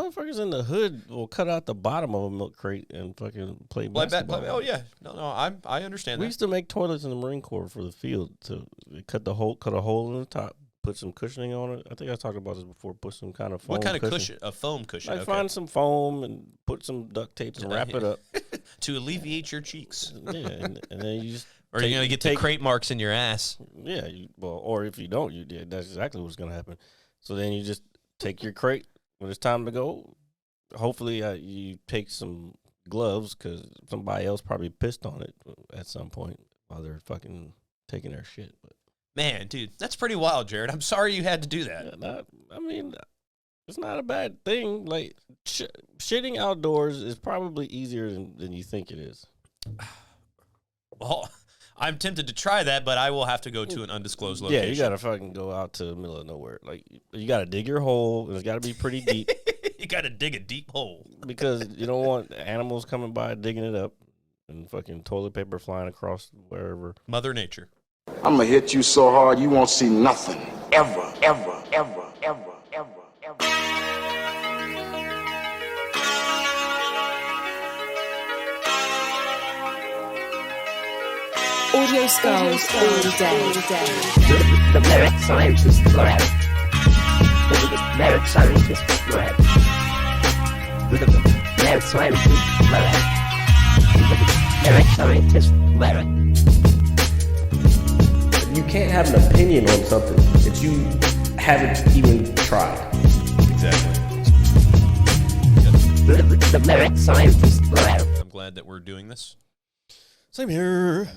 motherfuckers in the hood will cut out the bottom of a milk crate and fucking play basketball. Oh yeah, no, I understand. We used to make toilets in the Marine Corps for the field to cut a hole in the top, put some cushioning on it. I think I talked about this before. Put some kind of foam. What kind of cushion? A foam cushion. Like find some foam and put some duct tape and wrap it up to alleviate your cheeks. Yeah, and then you just. Or you get the crate marks in your ass. Yeah, or if you don't, that's exactly what's going to happen. So then you just take your crate when it's time to go. Hopefully you take some gloves because somebody else probably pissed on it at some point while they're fucking taking their shit. But man, dude, that's pretty wild, Jared. I'm sorry you had to do that. Yeah, it's not a bad thing. Like, shitting outdoors is probably easier than you think it is. Well, I'm tempted to try that, but I will have to go to an undisclosed location. Yeah, you got to fucking go out to the middle of nowhere. Like, you got to dig your hole, and it's got to be pretty deep. You got to dig a deep hole. Because you don't want animals coming by digging it up and fucking toilet paper flying across wherever. Mother Nature. I'm going to hit you so hard you won't see nothing. Ever, ever, ever, ever, ever, ever. Audio skulls all day. The merit scientist lab. The merit scientist lab. The merit scientist lab. The merit scientist lab. You can't have an opinion on something that you haven't even tried. Exactly. The merit scientist lab. I'm glad that we're doing this. Same here.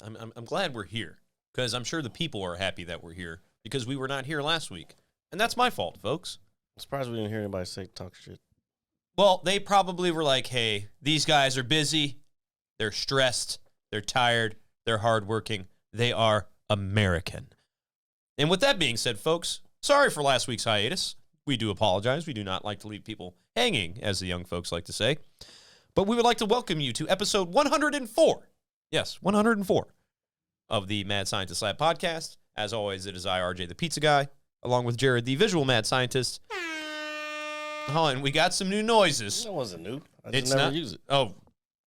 I'm glad we're here because I'm sure the people are happy that we're here because we were not here last week. And that's my fault, folks. I'm surprised we didn't hear anybody say talk shit. Well, they probably were like, hey, these guys are busy. They're stressed. They're tired. They're hardworking. They are American. And with that being said, folks, sorry for last week's hiatus. We do apologize. We do not like to leave people hanging, as the young folks like to say. But we would like to welcome you to episode 104. Yes, 104 of the Mad Scientist Lab podcast. As always, it is I, RJ, the pizza guy, along with Jared, the visual mad scientist. Oh, and we got some new noises. That wasn't new. I just never use it. Oh,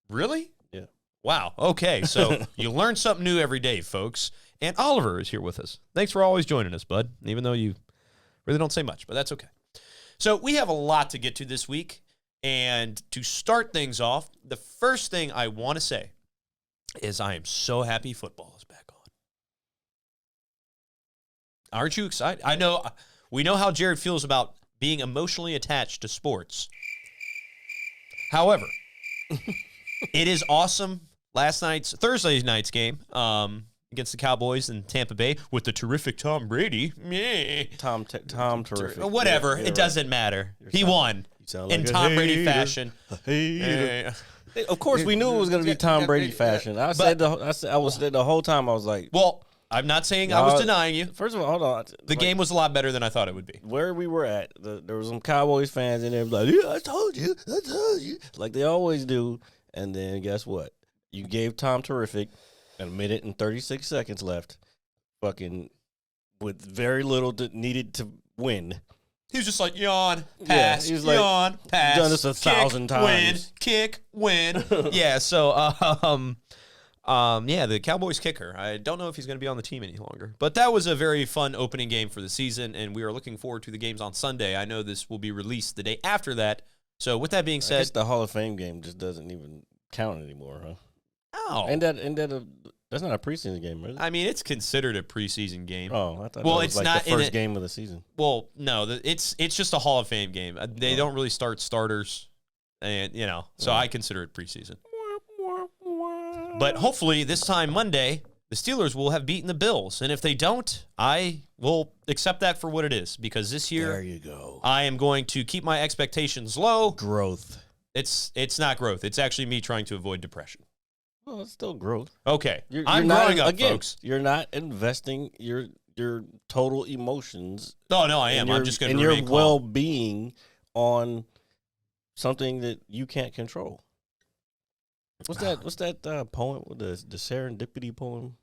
really? Yeah. Wow. Okay, so you learn something new every day, folks. And Oliver is here with us. Thanks for always joining us, bud, even though you really don't say much, but that's okay. So we have a lot to get to this week. And to start things off, the first thing I want to say is I am so happy football is back on. Aren't you excited? I know, we know how Jared feels about being emotionally attached to sports. However, it is awesome. Thursday night's game against the Cowboys in Tampa Bay with the terrific Tom Brady. Tom terrific. Whatever, it doesn't matter. He won in Tom Brady fashion. Of course, we knew it was going to be Tom Brady fashion. I said the whole time. I was like, well, I'm not saying I was denying you. First of all, hold on. The game was a lot better than I thought it would be. Where we were at, there was some Cowboys fans in there like, yeah, I told you, like they always do. And then guess what? You gave Tom terrific a minute and 36 seconds left, fucking with very little needed to win. He was just like, yawn, pass, yeah, like, yawn, pass. Done this 1,000 times. Kick, win. Yeah, so, the Cowboys kicker. I don't know if he's going to be on the team any longer. But that was a very fun opening game for the season, and we are looking forward to the games on Sunday. I know this will be released the day after that. So with that being said, I guess the Hall of Fame game just doesn't even count anymore, huh? Oh. And that's not a preseason game, really? I mean, it's considered a preseason game. Oh, I thought that was like the first game of the season. Well, no, it's just a Hall of Fame game. They don't really start starters, and so I consider it preseason. But hopefully this time Monday, the Steelers will have beaten the Bills, and if they don't, I will accept that for what it is because this year, there you go. I am going to keep my expectations low. Growth. It's not growth. It's actually me trying to avoid depression. Well, it's still growth. Okay, I'm growing up, again, folks. You're not investing your total emotions. No, I am. I'm just going to remain your well-being on something that you can't control. What's that poem? The serendipity poem?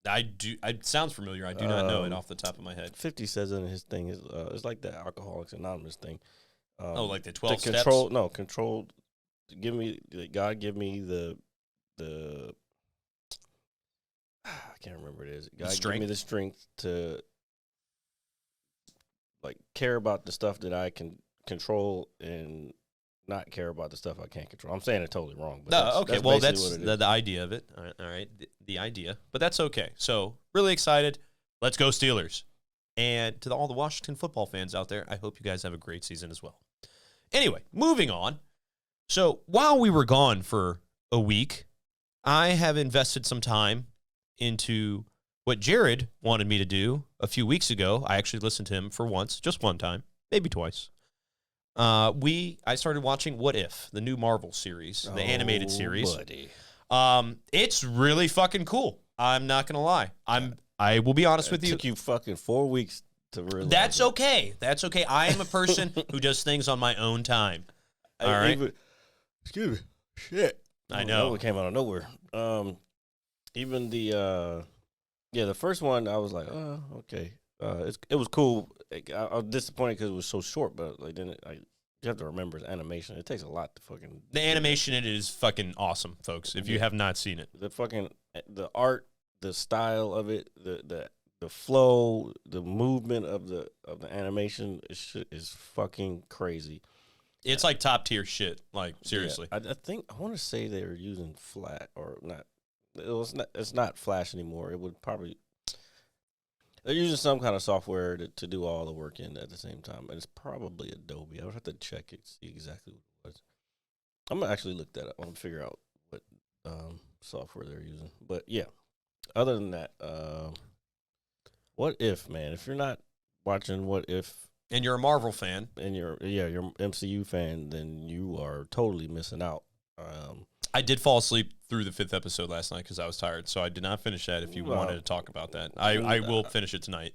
I do. It sounds familiar. I do not know it off the top of my head. 50 says in his thing it's like the Alcoholics Anonymous thing. like the 12 steps? Control. No, control. God give me the I can't remember what it is. God give me the strength to like care about the stuff that I can control and not care about the stuff I can't control. I'm saying it totally wrong. But no, okay. Well, that's what it is. the idea of it. All right. The idea. But that's okay. So, really excited. Let's go Steelers. And to all the Washington football fans out there, I hope you guys have a great season as well. Anyway, moving on. So, while we were gone for a week, I have invested some time into what Jared wanted me to do a few weeks ago. I actually listened to him for once, just one time, maybe twice. I started watching What If, the new Marvel series, the animated series. Buddy. It's really fucking cool. I'm not gonna lie. I will be honest with you. It took you fucking 4 weeks to realize. That's okay. That's okay. I am a person who does things on my own time. All right. Excuse me. Shit. I know. That one came out of nowhere. Even the first one, I was like, oh, okay. It was cool. I was disappointed because it was so short, but like then you have to remember it's animation. It takes a lot to fucking. The animation in it is fucking awesome, folks. If you have not seen it, the art, the style of it, the flow, the movement of the animation is fucking crazy. It's like top tier shit. Like seriously, I want to say they were using Flash or not. It's not Flash anymore. It would probably. They're using some kind of software to do all the work in at the same time. And it's probably Adobe. I would have to check it, see exactly what it was. I'm going to actually look that up. I'm going to figure out what software they're using. But, yeah, other than that, What If, man? If you're not watching What If. And you're a Marvel fan. And you're MCU fan, then you are totally missing out. I did fall asleep through the 5th episode last night because I was tired, so I did not finish that. If you wanted to talk about that, I will finish it tonight.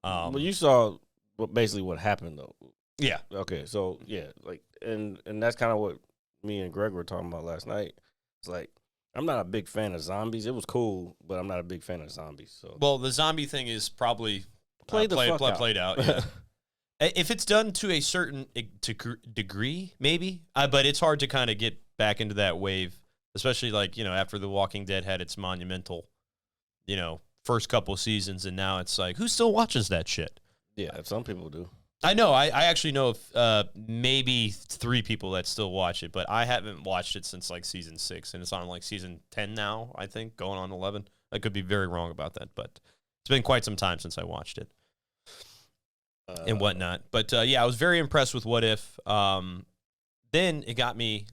Well, you saw basically what happened though. Yeah. Okay. So yeah, like and that's kind of what me and Greg were talking about last night. It's like I'm not a big fan of zombies. It was cool, but I'm not a big fan of zombies. So well, the zombie thing is probably played out. Yeah. If it's done to a certain degree, maybe, but it's hard to kind of get back into that wave, especially like, after The Walking Dead had its monumental, first couple seasons, and now it's like, who still watches that shit? Yeah, some people do. I know. I actually know of maybe 3 people that still watch it, but I haven't watched it since like season 6, and it's on like season 10 now, I think, going on 11. I could be very wrong about that, but it's been quite some time since I watched it and whatnot. But yeah, I was very impressed with What If. Then it got me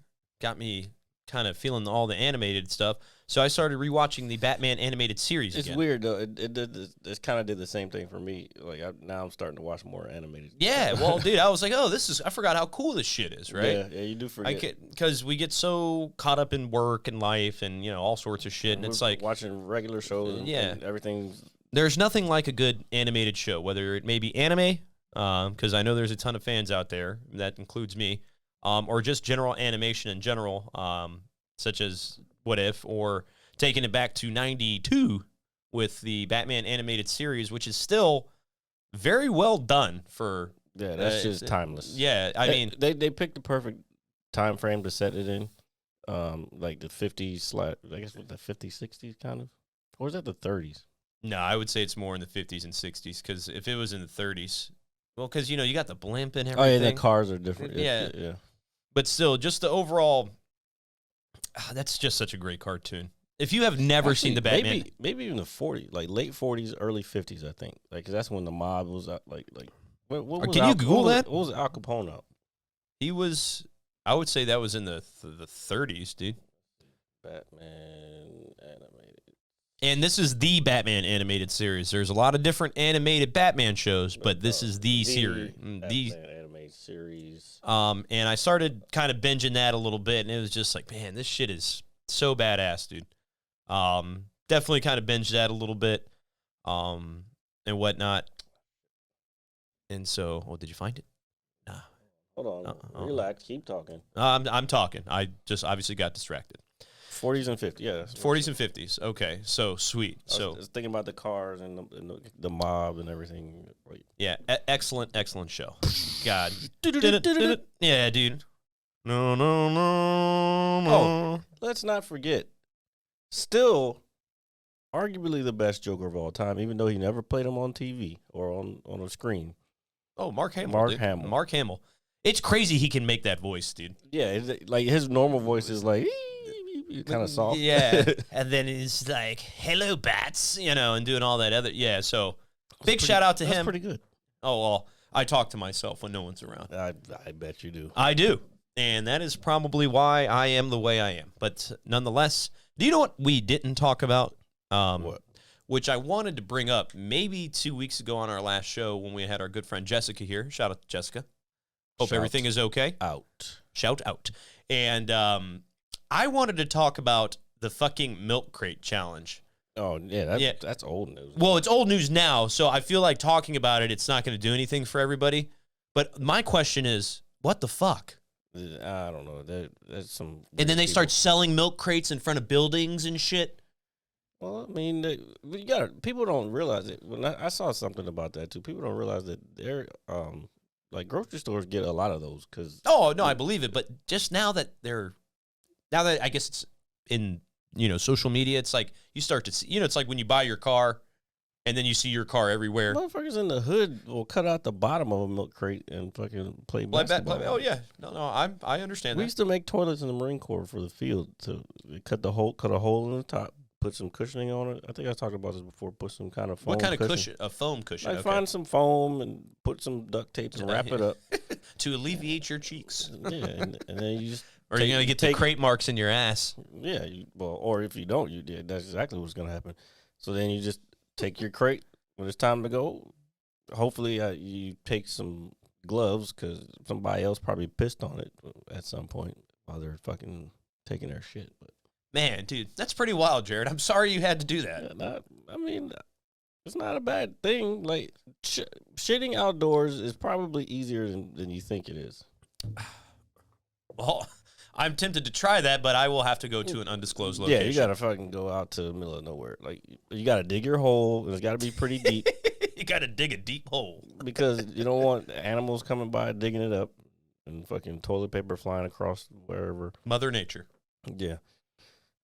kind of feeling all the animated stuff. So I started rewatching the Batman animated series again. It's weird though. It kind of did the same thing for me. Like now I'm starting to watch more animated. Yeah, well, dude, I was like, oh, I forgot how cool this shit is, right? Yeah, you do forget. Because we get so caught up in work and life and all sorts of shit, and it's like watching regular shows. And everything. There's nothing like a good animated show, whether it may be anime, because I know there's a ton of fans out there. That includes me. Or just general animation in general, such as What If, or taking it back to 92 with the Batman animated series, which is still very well done for... Yeah, that's just timeless. Yeah, I mean... They picked the perfect time frame to set it in, like the 50s, I guess what, the 50s, 60s kind of? Or is that the 30s? No, I would say it's more in the 50s and 60s, because if it was in the 30s... Well, because, you got the blimp and everything. Oh, yeah, the cars are different. Yeah. But still, just the overall, that's just such a great cartoon. If you have never seen the Batman, maybe even the 40s, like late 40s, early 50s, I think, like because that's when the mob was like. What was Can you Google that? What was Al Capone up? He was. I would say that was in the 30s, dude. Batman animated. And this is the Batman animated series. There's a lot of different animated Batman shows, but this is the series. The animated series. And I started kind of binging that a little bit, and it was just like, man, this shit is so badass, dude. Definitely kind of binged that a little bit, and whatnot. And so, did you find it? Nah. Hold on. Relax. Keep talking. I'm talking. I just obviously got distracted. 40s and 50s. Yeah, 40s and 50s. Okay, so sweet. I So was thinking about the cars and the mob and everything. Like, yeah, excellent show. God. Yeah, dude. No. Oh, let's not forget, still arguably the best Joker of all time, even though he never played him on TV or on a screen. Oh, Mark Hamill. Mark dude. Hamill. Mark Hamill. It's crazy he can make that voice, dude. Yeah, like his normal voice is like kind of soft. Yeah. And then he's like, hello, bats, and doing all that other. Yeah, so big shout out to That's him. pretty good. Oh, well, I talk to myself when no one's around. I bet you do. I do. And that is probably why I am the way I am. But nonetheless, do you know what we didn't talk about? What? Which I wanted to bring up maybe 2 weeks ago on our last show when we had our good friend Jessica here. Shout out to Jessica. Hope Shout everything is okay. Out. Shout out. And I wanted to talk about the fucking milk crate challenge. Oh, yeah, that's old news. Well, it's old news now, so I feel like talking about it, it's not going to do anything for everybody. But my question is, what the fuck? I don't know. There's some. And then they people. start selling milk crates in front of buildings and shit. Well, I mean, people don't realize it. When I saw something about that too, people don't realize that they're like grocery stores get a lot of those because. Oh no, I believe it. But just now that I guess it's in social media, it's like you start to see. It's like when you buy your car, and then you see your car everywhere. Motherfuckers in the hood will cut out the bottom of a milk crate and fucking play basketball. Oh yeah, no, I understand We that. used to make toilets in the Marine Corps for the field to cut a hole in the top, put some cushioning on it. I think I talked about this before. Put some kind of foam What kind of cushion? A foam cushion. Like Okay. find some foam and put some duct tape and wrap it up. To alleviate your cheeks. Yeah, and then you just. Or you're going to get the crate marks in your ass. Yeah, or if you don't, that's exactly what's going to happen. So then you just take your crate when it's time to go. Hopefully, you take some gloves because somebody else probably pissed on it at some point while they're fucking taking their shit. But man, dude, that's pretty wild, Jared. I'm sorry you had to do that. I mean, it's not a bad thing. Like shitting outdoors is probably easier than you think it is. Well, I'm tempted to try that, but I will have to go to an undisclosed location. Yeah, you gotta fucking go out to the middle of nowhere. Like you gotta dig your hole, and it's gotta be pretty deep. You gotta dig a deep hole because you don't want animals coming by digging it up and fucking toilet paper flying across wherever. Mother Nature. Yeah.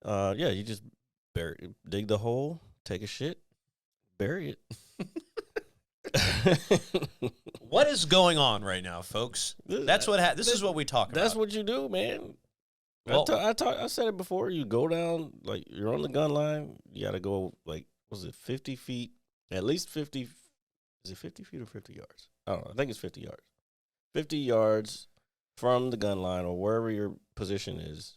You just dig the hole, take a shit, bury it. What is going on right now, folks? That's what this is what we talk about. That's what you do, man. Well, I said it before. You go down, like you're on the gun line. You got to go, like, was it 50 feet? At least 50. Is it 50 feet or 50 yards? I don't know. I think it's 50 yards. 50 yards from the gun line or wherever your position is,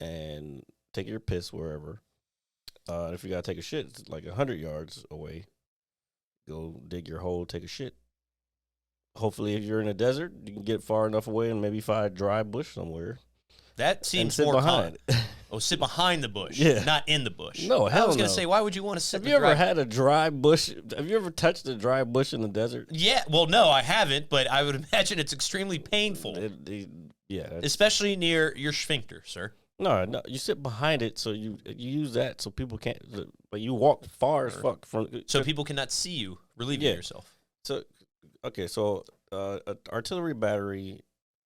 and take your piss wherever. If you got to take a shit, it's like 100 yards away. Go dig your hole, take a shit. Hopefully, if you're in a desert, you can get far enough away and maybe find a dry bush somewhere. That seems sit more behind. Oh, sit behind the bush, Yeah. not in the bush. No, hell I was gonna no. say, why would you want to sit? Have you ever had a dry bush? Have you ever touched a dry bush in the desert? Yeah, well, no, I haven't, but I would imagine it's extremely painful, especially near your sphincter, sir. No, you sit behind it, so you use that so people can't. But you walk far as fuck from. So people cannot see you relieving yourself. So, okay, so an artillery battery,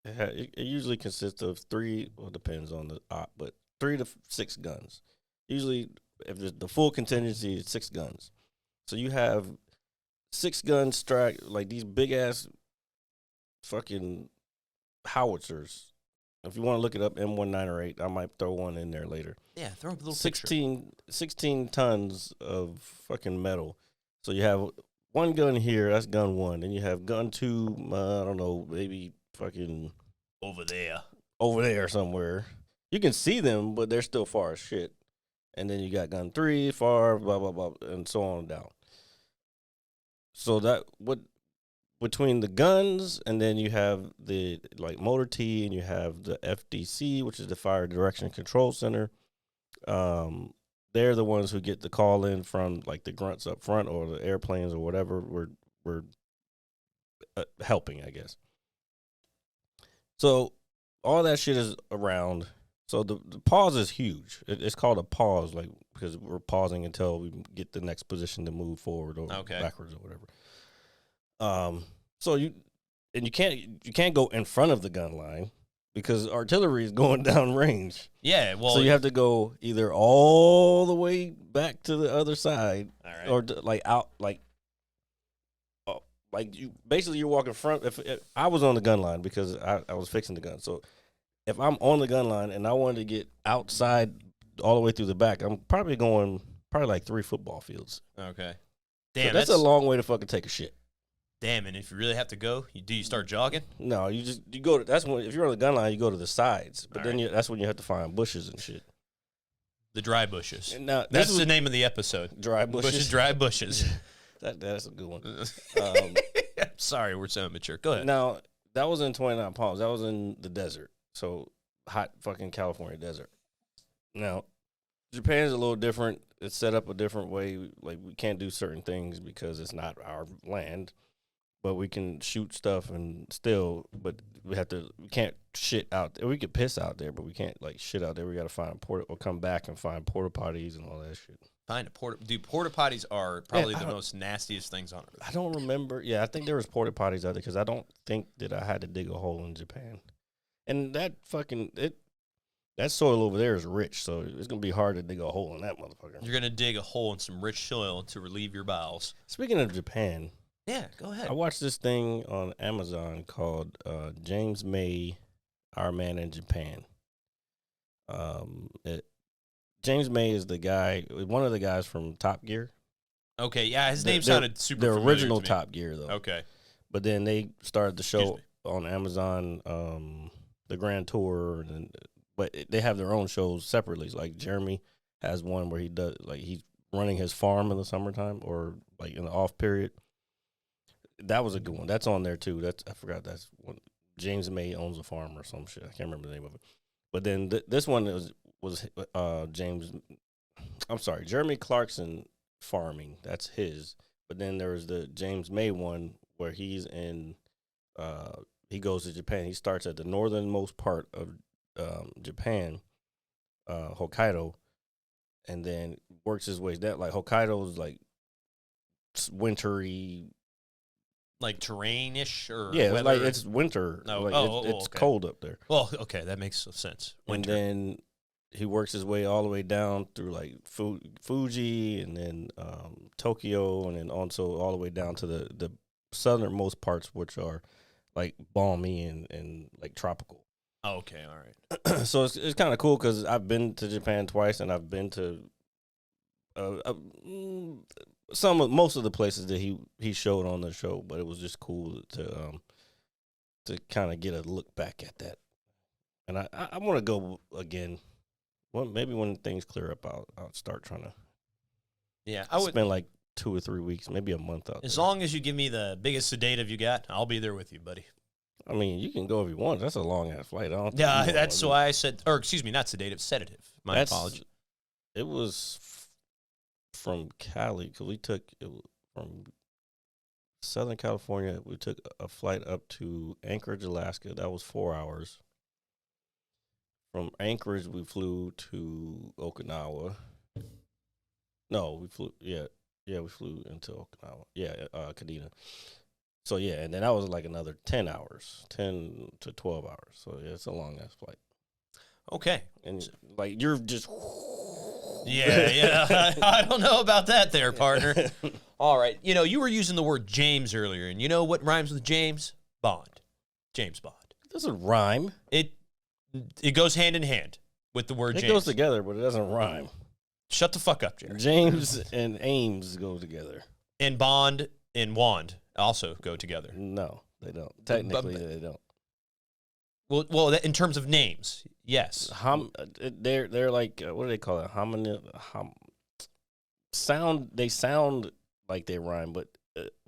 it usually consists of 3. Well, it depends on the op, but 3 to 6 guns. Usually, if the full contingency is 6 guns, so you have 6 guns strapped like these big ass fucking howitzers. If you want to look it up, M19 or 8, I might throw one in there later. Yeah, throw up a little 16 tons of fucking metal. So you have one gun here, that's gun 1. Then you have gun 2, I don't know, maybe fucking over there somewhere. You can see them, but they're still far as shit. And then you got gun 3, far, blah, blah, blah, and so on down. So between the guns, and then you have the like motor T, and you have the FDC, which is the Fire Direction Control Center. They're the ones who get the call in from like the grunts up front or the airplanes or whatever we're helping, I guess. So all that shit is around. So the pause is huge. It's called a pause, like because we're pausing until we get the next position to move forward or backwards or whatever. So you can't go in front of the gun line because artillery is going down range. Yeah, well, so you have to go either all the way back to the other side, or you're walking front. If I was on the gun line because I was fixing the gun, so if I'm on the gun line and I wanted to get outside all the way through the back, I'm probably going like 3 football fields. Okay, damn, so that's a long way to fucking take a shit. Damn, and if you really have to go, do you start jogging? No, you go to. That's when if you're on the gun line, you go to the sides. But then that's when you have to find bushes and shit. The dry bushes. Now, that's the name of the episode. Dry bushes. Dry bushes. That's a good one. Sorry, we're so immature. Go ahead. Now that was in 29 Palms. That was in the desert, so hot fucking California desert. Now Japan's a little different. It's set up a different way. Like we can't do certain things because it's not our land. But we can shoot stuff but we can't shit out there. We could piss out there, but we can't like shit out there. We got to find come back and find porta potties and all that shit. Porta potties are probably the most nastiest things on earth. I don't remember. Yeah, I think there was porta potties out there because I don't think that I had to dig a hole in Japan. And that soil over there is rich, so it's going to be hard to dig a hole in that motherfucker. You're going to dig a hole in some rich soil to relieve your bowels. Speaking of Japan... Yeah, go ahead. I watched this thing on Amazon called James May, Our Man in Japan. James May is the guy, one of the guys from Top Gear. Okay, yeah, his name sounded super the familiar original to me. Top Gear, though. Okay. But then they started the show on Amazon, the Grand Tour, but they have their own shows separately. Like Jeremy has one where he does, like he's running his farm in the summertime or like in the off period. That was a good one. That's on there too. I forgot that's one. James May owns a farm or some shit. I can't remember the name of it. But then this one was Jeremy Clarkson Farming. That's his. But then there was the James May one where he's in. He goes to Japan. He starts at the northernmost part of Japan, Hokkaido, and then works his way down. Like Hokkaido's like wintry. Like terrain-ish or weather? Like it's winter. No, it's okay. Cold up there. Well, okay, that makes sense. Winter. And then he works his way all the way down through like Fuji and then Tokyo and then also all the way down to the southernmost parts, which are like balmy and like tropical. Oh, okay, all right. So it's kind of cool because I've been to Japan twice and I've been to most of the places that he showed on the show, but it was just cool to kind of get a look back at that. And I want to go again. Well, maybe when things clear up, I'll start trying to. Yeah, I would spend like 2 or 3 weeks, maybe a month out there. As long as you give me the biggest sedative you got, I'll be there with you, buddy. I mean, you can go if you want. That's a long ass flight. Yeah, that's why I said, or excuse me, not sedative, sedative. My apologies. It was from Cali because we took it from Southern California. We took a flight up to Anchorage, Alaska. That was 4 hours. From Anchorage, we flew to Okinawa. No, we flew. Yeah, we flew into Okinawa. Yeah, Kadena. So yeah, and then that was like another 10 hours, 10 to 12 hours. So yeah, it's a long ass flight. Okay, and like you're just. Yeah. I don't know about that there, partner. All right. You were using the word James earlier, and you know what rhymes with James? Bond. James Bond. It doesn't rhyme. It goes hand in hand with the word James. It goes together, but it doesn't rhyme. Shut the fuck up, Jared. James and Ames go together. And Bond and Wand also go together. No, they don't. Technically, they don't. Well, in terms of names, yes. They're like what do they call it? They sound like they rhyme, but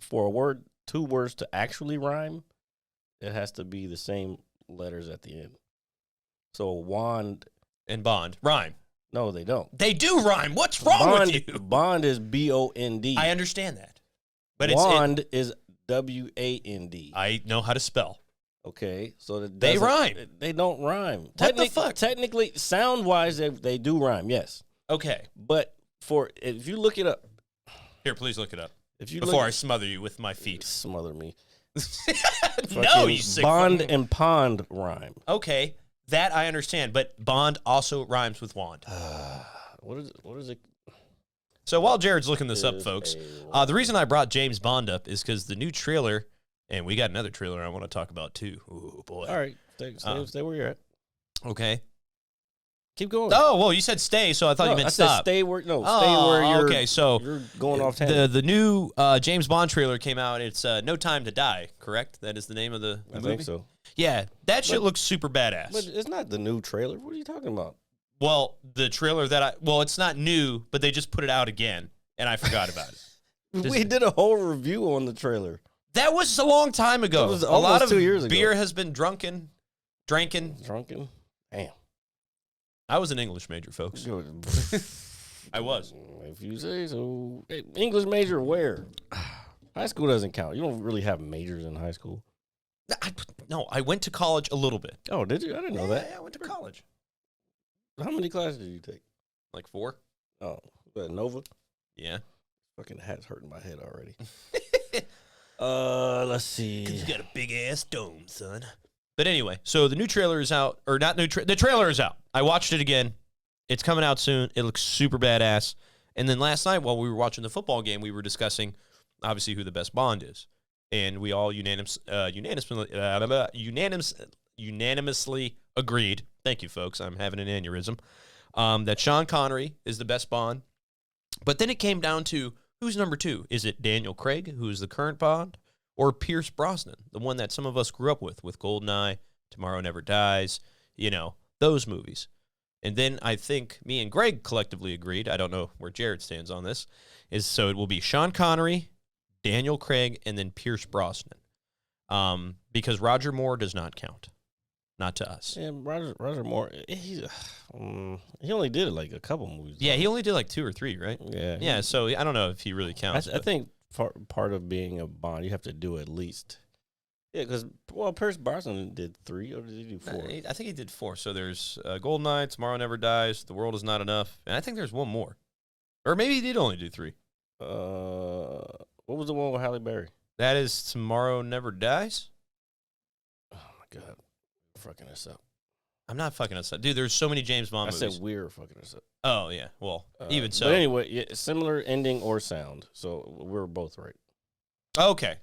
for two words to actually rhyme, it has to be the same letters at the end. So wand and Bond rhyme. No, they don't. They do rhyme. What's wrong with you? Bond is BOND. I understand that, but wand is WAND. I know how to spell. Okay, so They rhyme. They don't rhyme. What the fuck? Technically, sound wise, they do rhyme. Yes, Okay. but if you look it up, Here, please look it up. if you Before I look, smother you with my feet. smother me. No, Fucking you sick Bond fucking- and pond rhyme. Okay, that I understand, but Bond also rhymes with wand. What is it? What is it? So while Jared's looking this up, Is folks, a- the reason I brought James Bond up is because the new trailer, and we got another trailer I want to talk about too. Ooh, boy. All right, stay where you're at. Okay. Keep going. Oh, well, you said stay, so I thought No, you meant I said stop. stay where. No, Oh, stay where you're. okay, so you're going off tangent. the new James Bond trailer came out. It's No Time to Die, correct? That is the name of the I movie? think so. Yeah, that shit looks super badass. But it's not the new trailer. What are you talking about? Well, the trailer it's not new, but they just put it out again, and I forgot about it. We did a whole review on the trailer. That was a long time ago. That was a lot almost of 2 years ago. beer has been drinking. Drunken. Damn. I was an English major, folks. I was. If you say so. Hey, English major where? High school doesn't count. You don't really have majors in high school. No, I went to college a little bit. Oh, did you? I didn't know that. Yeah, I went to college. How many classes did you take? Like 4? Oh, Nova? Yeah. Fucking hat's hurting my head already. Let's see. You got a big ass dome, son. But anyway, so the new trailer is out, or not new. The trailer is out. I watched it again. It's coming out soon. It looks super badass. And then last night, while we were watching the football game, we were discussing obviously who the best Bond is, and we all unanimously agreed. Thank you, folks. I'm having an aneurysm. That Sean Connery is the best Bond. But then it came down to who's number 2. Is it Daniel Craig, who's the current Bond, or Pierce Brosnan, the one that some of us grew up with GoldenEye, Tomorrow Never Dies, those movies. And then I think me and Greg collectively agreed, I don't know where Jared stands on this, so it will be Sean Connery, Daniel Craig, and then Pierce Brosnan. Because Roger Moore does not count. Not to us. Yeah, Roger Moore, he only did like a couple movies. Yeah, he only did like 2 or 3, right? Yeah. Yeah, so I don't know if he really counts. I think part of being a Bond, you have to do at least. Yeah, because, Pierce Brosnan did 3, or did he do 4? I think he did 4. So there's GoldenEye, Tomorrow Never Dies, The World Is Not Enough, and I think there's one more. Or maybe he did only do 3. What was the one with Halle Berry? That is Tomorrow Never Dies? Oh, my God. We're fucking us up. I'm not fucking us up. Dude, there's so many James Bond I movies. said we're fucking us up. Oh, yeah. Well, even so. But anyway, yeah, similar ending or sound. So we're both right. Okay.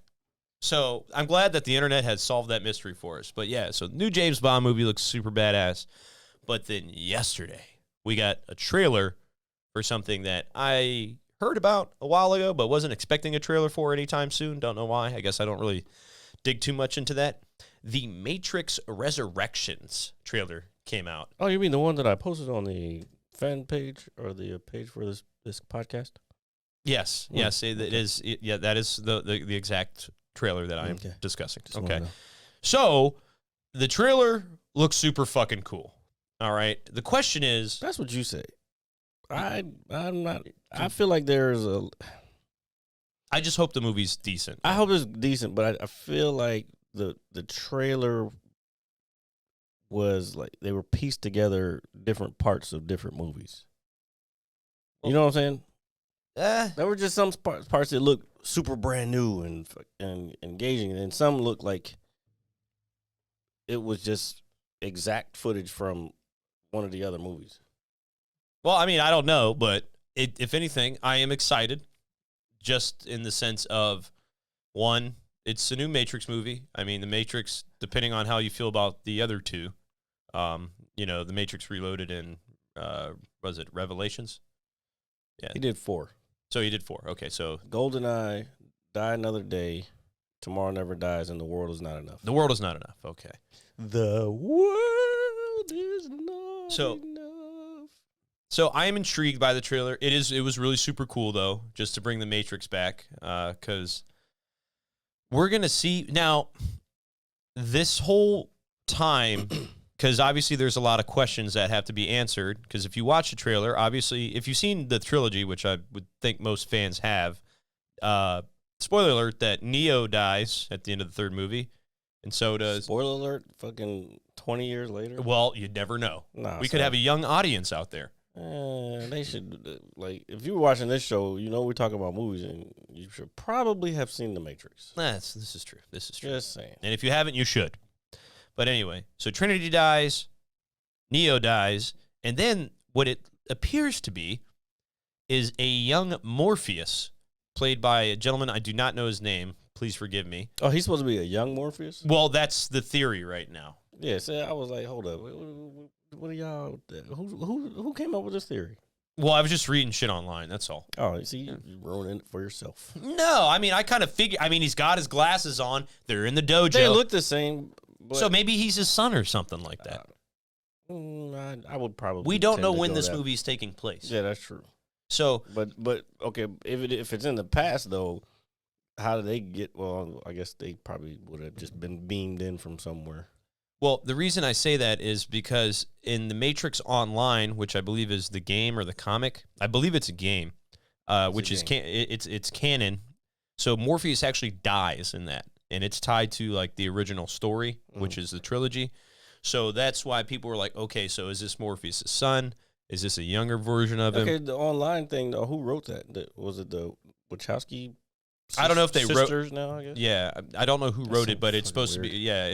So I'm glad that the internet has solved that mystery for us. But yeah, so the new James Bond movie looks super badass. But then yesterday, we got a trailer for something that I heard about a while ago, but wasn't expecting a trailer for anytime soon. Don't know why. I guess I don't really dig too much into that. The Matrix Resurrections trailer came out. Oh, you mean the one that I posted on the fan page or the page for this podcast? Yes, yes, it is. Yeah, that is the exact trailer that I am discussing. Just wanna know. So the trailer looks super fucking cool. All right. The question is, That's what you say. I'm not. I feel like there's a. I just hope the movie's decent. I hope it's decent, but I feel like the trailer was like they were pieced together different parts of different movies. You know what I'm saying? There were just some parts that looked super brand new and engaging, and some looked like it was just exact footage from one of the other movies. Well, I mean, I don't know, but if anything, I am excited just in the sense of, one, it's a new Matrix movie. I mean, the Matrix, depending on how you feel about the other two, the Matrix Reloaded and, was it Revelations? Yeah. He did 4. So he did 4. Okay, so GoldenEye, Die Another Day, Tomorrow Never Dies, and The World Is Not Enough. The World Is Not Enough. Okay. The world is not enough. So I am intrigued by the trailer. It was really super cool, though, just to bring the Matrix back, because we're going to see. Now, this whole time, because obviously there's a lot of questions that have to be answered, because if you watch the trailer, obviously, if you've seen the trilogy, which I would think most fans have, spoiler alert, that Neo dies at the end of the third movie, and so does. Spoiler alert, fucking 20 years later. Well, you'd never know. Nah, We could have a young audience out there. They should, like, if you're watching this show, you know we're talking about movies, and you should probably have seen The Matrix. This is true. This is true. Just saying. And if you haven't, you should. But anyway, so Trinity dies, Neo dies, and then what it appears to be is a young Morpheus, played by a gentleman, I do not know his name. Please forgive me. Oh, he's supposed to be a young Morpheus? Well, that's the theory right now. Yeah, so I was like, hold up. What are y'all, who came up with this theory? Well, I was just reading shit online, that's all. Oh, see, you're ruining it for yourself. No, I mean, I kind of figure, he's got his glasses on. They're in the dojo. They look the same. But, so maybe he's his son or something like that. I would probably. We don't tend know to when go this that. movie is taking place. Yeah, that's true. So, but okay, if it's in the past though, how do they get? Well, I guess they probably would have just been beamed in from somewhere. well, the reason I say that is because in the Matrix Online, which I believe is the game or the comic, I believe it's a game, which is it's canon. So Morpheus actually dies in that, and it's tied to like the original story, which is the trilogy. So that's why people were like, okay, so is this Morpheus' son? Is this a younger version of him? Okay, the online thing though, who wrote that? Was it the Wachowski? I don't know if they wrote sisters now. I guess. Yeah, I don't know who wrote so it, but it's fucking supposed to be. weird. Yeah,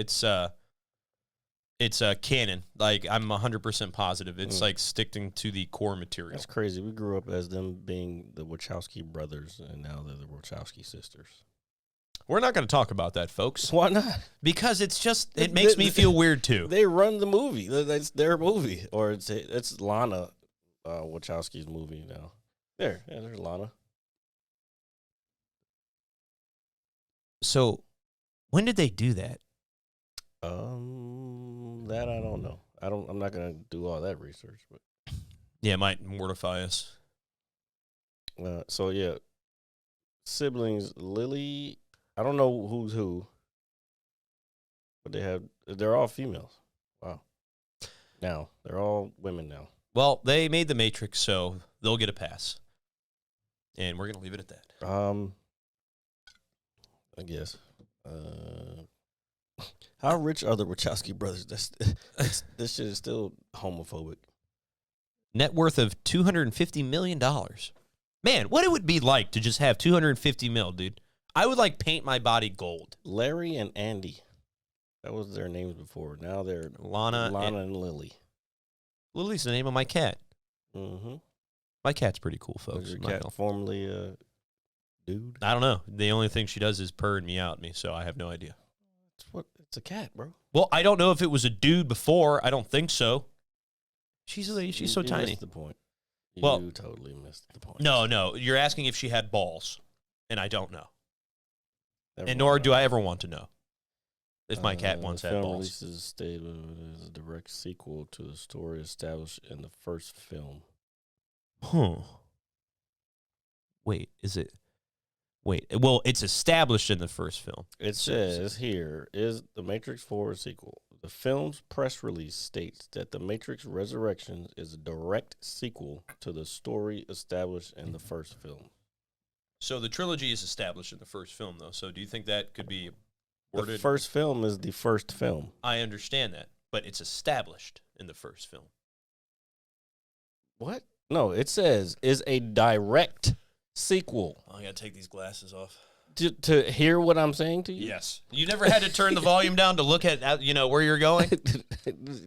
it's canon. Like I'm 100% positive. It's like sticking to the core material. That's crazy. We grew up as them being the Wachowski brothers, and now they're the Wachowski sisters. We're not going to talk about that, folks, Why not? because it makes me feel weird too. They run the movie. That's their movie, or it's Lana Wachowski's movie now. There's Lana. So, when did they do that? That I don't know. I'm not gonna do all that research, but Yeah, it might mortify us. so yeah, siblings Lily. I don't know who's who, but they're all females. Wow. Now they're all women now. Well, they made the Matrix, so they'll get a pass, and we're going to leave it at that. I guess. How rich are the Wachowski brothers? This shit is still homophobic. Net worth of $250 million. Man, what it would be like to just have $250 million, dude. I would like paint my body gold. Larry and Andy. That was their names before. Now they're Lana and Lily. Lily's the name of my cat. Mm-hmm. My cat's pretty cool, folks. Was your I'm not cat gonna- formerly dude? I don't know. The only thing she does is purr and meow at me, so I have no idea. It's a cat, bro. Well, I don't know if it was a dude before. I don't think so. She's so You tiny. missed the point. You Well- totally missed the point. No. You're asking if she had balls, and I don't know. Never And nor mind. do I ever want to know if my cat once the had film balls. releases stated as a direct sequel to the story established in the first film. Huh. Wait, is it? Wait, well, it's established in the first film. It says here, is The Matrix 4 a sequel? The film's press release states that The Matrix Resurrections is a direct sequel to the story established in the first film. So the trilogy is established in the first film, though. So do you think that could be The worded? first film is the first film. I understand that, but it's established in the first film. What? No, it says is a direct sequel. Oh, I gotta take these glasses off. To hear what I'm saying to you? Yes. You never had to turn the volume down to look at where you're going?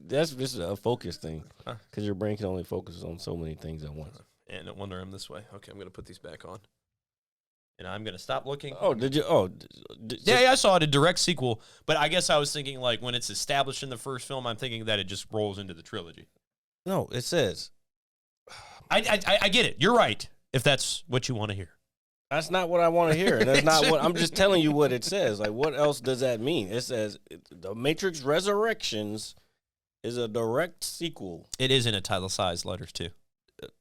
That's just a focus thing. Huh. Because your brain can only focus on so many things at once. And no wonder I'm this way. Okay, I'm gonna put these back on. And I'm gonna stop looking. Oh, did you? Oh, Yeah, I saw it, a direct sequel. But I guess I was thinking, like, when it's established in the first film, I'm thinking that it just rolls into the trilogy. No, it says. I get it. You're right, if that's what you want to hear. That's not what I want to hear. That's not what I'm just telling you what it says. Like, what else does that mean? It says The Matrix Resurrections is a direct sequel. It is in italicized letters, too.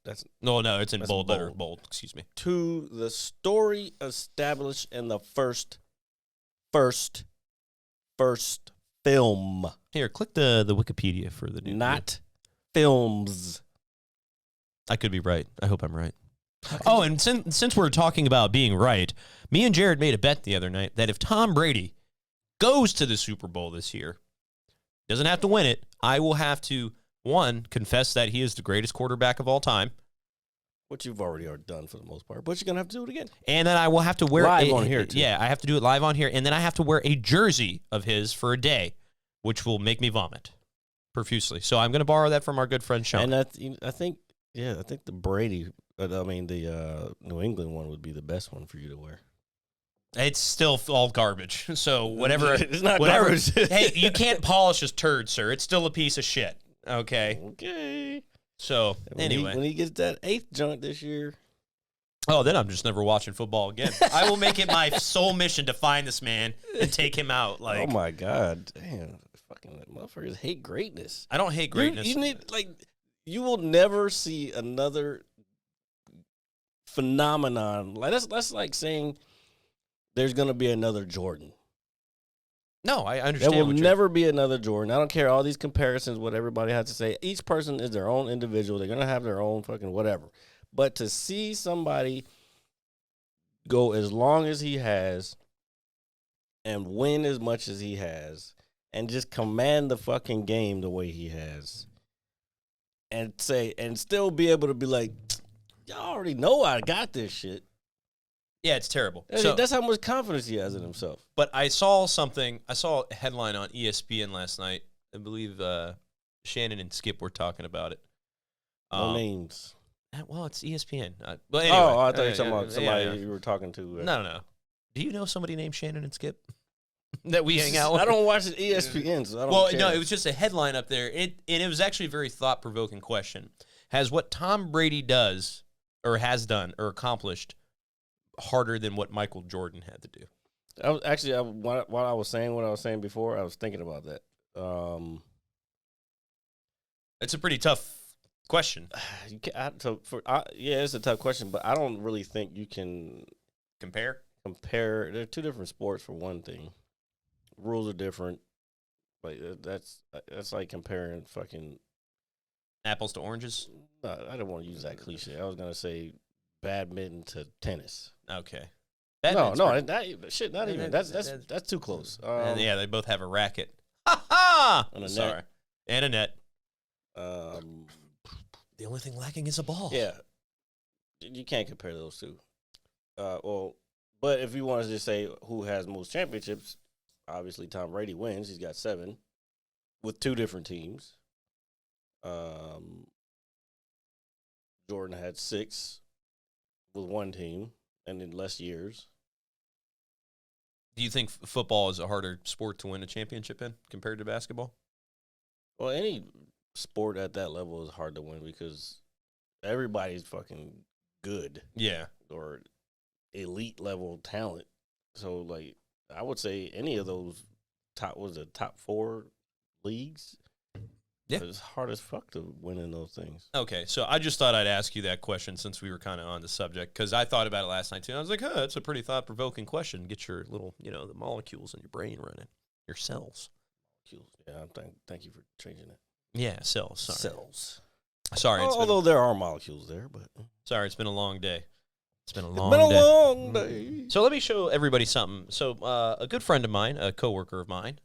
That's No, it's in That's bold letter. bold. Bold, excuse me. to the story established in the first film, Here, click the Wikipedia for the new. not films. I could be right. I hope I'm right. Oh, and since we're talking about being right, me and Jared made a bet the other night that if Tom Brady goes to the Super Bowl this year, doesn't have to win it, I will have to, one, confess that he is the greatest quarterback of all time. Which you've already done for the most part, but you're going to have to do it again. And then I will have to wear live on here, too. Yeah, I have to do it live on here. And then I have to wear a jersey of his for a day, which will make me vomit profusely. So I'm going to borrow that from our good friend Sean. And I think the Brady, the New England one would be the best one for you to wear. It's still all garbage. So whatever. It's not whatever. garbage. Hey, you can't polish his turd, sir. It's still a piece of shit. Okay. Okay. So anyway, when he gets that 8th joint this year, then I'm just never watching football again. I will make it my sole mission to find this man and take him out. Like, oh my God, damn, fucking motherfuckers hate greatness. I don't hate greatness. You need you will never see another phenomenon. Like that's like saying there's gonna be another Jordan. No, I understand. There will never be another Jordan. I don't care all these comparisons, what everybody has to say. Each person is their own individual. They're going to have their own fucking whatever. But to see somebody go as long as he has and win as much as he has and just command the fucking game the way he has and still be able to be like, y'all already know I got this shit. Yeah, it's terrible. That's how much confidence he has in himself. But I saw a headline on ESPN last night. I believe Shannon and Skip were talking about it. No names. Well, it's ESPN. But anyway. Oh, I thought you were talking about somebody you were talking to. No. Do you know somebody named Shannon and Skip that we hang out with? I don't watch ESPN, so I don't care. No, it was just a headline up there. And it was actually a very thought-provoking question. Has what Tom Brady does or has done or accomplished harder than what Michael Jordan had to do? While I was saying what I was saying before, I was thinking about that. It's a pretty tough question. It's a tough question, but I don't really think you can compare. They're two different sports for one thing. Rules are different. Like that's like comparing fucking apples to oranges. No, I don't want to use that cliche. I was gonna say badminton to tennis. Okay. Not even. That's too close. Yeah, they both have a racket. Ha ha! And a Sorry. net. And a net. The only thing lacking is a ball. Yeah. You can't compare those two. But if you want to just say who has most championships, obviously Tom Brady wins. He's got 7 with 2 different teams. Jordan had 6 with 1 team and in less years. Do you think football is a harder sport to win a championship in compared to basketball? Well, any sport at that level is hard to win because everybody's fucking good. Yeah. Or elite level talent. So, like, I would say any of those top 4 leagues. Yeah. It's hard as fuck to win in those things. Okay, so I just thought I'd ask you that question since we were kind of on the subject, because I thought about it last night, too. I was like, that's a pretty thought-provoking question. Get your little, the molecules in your brain running. Your cells. Yeah, thank you for changing it. Yeah, cells. Sorry. Cells. Sorry. Although there are molecules there, but. Sorry, it's been a long day. It's been a long day. So let me show everybody something. So a good friend of mine, a coworker of mine,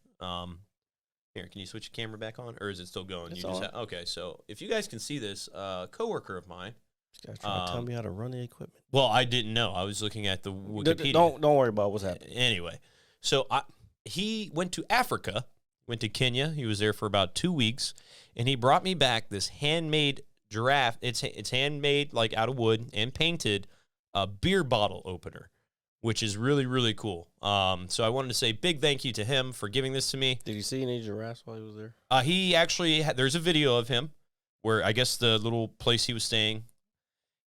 here, can you switch the camera back on, or is it still going? It's on. Okay, so if you guys can see this, coworker of mine. This guy's trying to tell me how to run the equipment. Well, I didn't know. I was looking at the Wikipedia. Don't worry about what's happening. Anyway, so he went to Africa, went to Kenya. He was there for about 2 weeks, and he brought me back this handmade giraffe. It's handmade, like out of wood and painted, a beer bottle opener, which is really, really cool. So I wanted to say big thank you to him for giving this to me. Did you see any giraffes while he was there? He actually there's a video of him where I guess the little place he was staying.